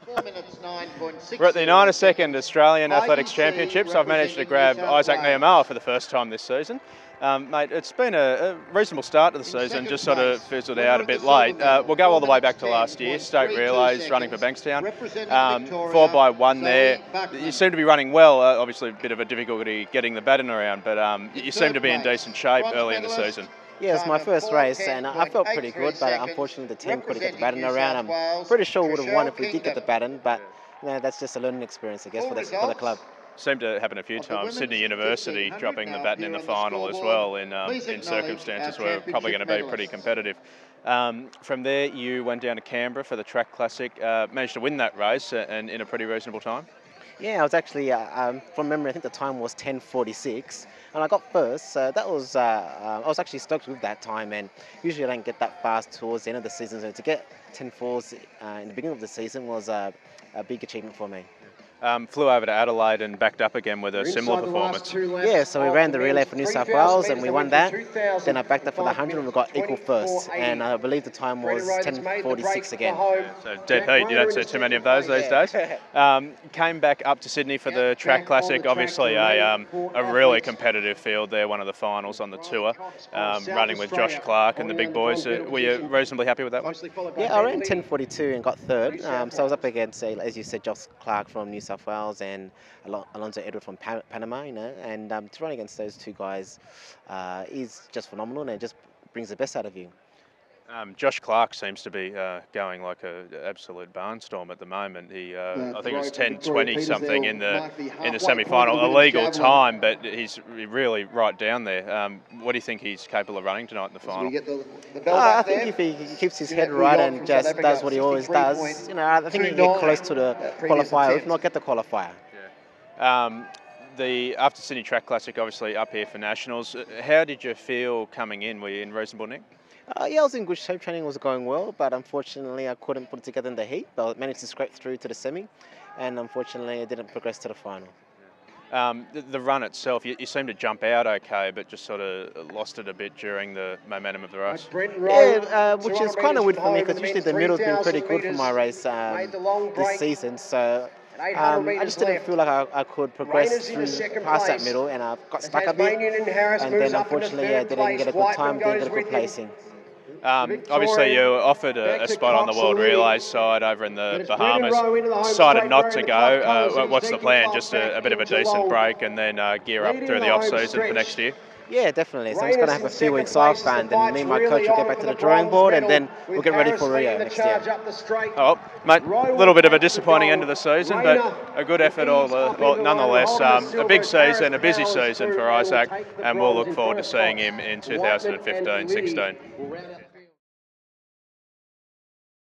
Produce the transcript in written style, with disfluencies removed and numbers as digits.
4 minutes 9.6. We're at the 92nd Australian Athletics Championships. I've managed to grab Isaac Ntiamoah for the first time this season. Mate, it's been a reasonable start to the season, just sort of fizzled out a bit late. We'll go all the way back to last year, state relays, running for Bankstown. 4x1 there. You seem to be running well, obviously a bit of a difficulty getting the baton around, but you seem to be in decent shape early in the season. Yeah, it was my first race and I felt pretty good, but unfortunately the team couldn't get the baton around. I'm pretty sure we would have won if we did get the baton, but you know, that's just a learning experience, I guess, for the club. Seemed to happen a few times. Sydney University dropping the baton in the final as well in circumstances where we're probably going to be pretty competitive. From there, you went down to Canberra for the Track Classic, managed to win that race and in a pretty reasonable time. Yeah, I was actually, from memory, I think the time was 10:46, and I got first, so that was, I was actually stoked with that time, and usually I don't get that fast towards the end of the season, so to get 10:4s in the beginning of the season was a big achievement for me. Flew over to Adelaide and backed up again with a similar performance. Yeah, so we ran the relay for New South Wales and we won that. Then I backed up for the 100 and we got equal first. And I believe the time was 10:46 again. So dead heat, you don't see too many of those these days. Came back up to Sydney for the Track Classic. Obviously a really competitive field there, one of the finals on the tour. Running with Josh Clark and the big boys. Were you reasonably happy with that one? Yeah, I ran 10:42 and got third. So I was up against, as you said, Josh Clark from New South Wales and Alonso Edward from Panama, you know, and to run against those two guys is just phenomenal, and it just brings the best out of you. Josh Clark seems to be going like an absolute barnstorm at the moment. He, I think it was 10:20 something in the semi-final, a legal time, but he's really right down there. What do you think he's capable of running tonight in the final? I think if he keeps his head right and just does what he always does, you know, I think he can get close to the qualifier, if not get the qualifier. Yeah. The after Sydney Track Classic, obviously up here for Nationals. How did you feel coming in? Were you in reasonable nick? Yeah, I was in good shape. Training was going well, but unfortunately I couldn't put it together in the heat. But I managed to scrape through to the semi, and unfortunately I didn't progress to the final. The run itself, you seemed to jump out okay, but just sort of lost it a bit during the momentum of the race. Yeah, which is kind of weird for me because usually the middle's been pretty good for my race this season. So I just didn't feel like I could progress through past that middle, and I got stuck a bit. And then unfortunately, I didn't get a good time, didn't get a good placing. Obviously you were offered a spot on the World Relays side over in the Bahamas, decided not to go. What's the plan? Just a bit of a decent break and then gear up through the off-season for next year? Yeah, definitely. So I'm just going to have a few weeks off, and then me and my coach will get back to the drawing board, and then we'll get ready for Rio next year. Oh, mate, a little bit of a disappointing end of the season, but a good effort nonetheless. A big season, a busy season for Isaac, and we'll look forward to seeing him in 2015-16.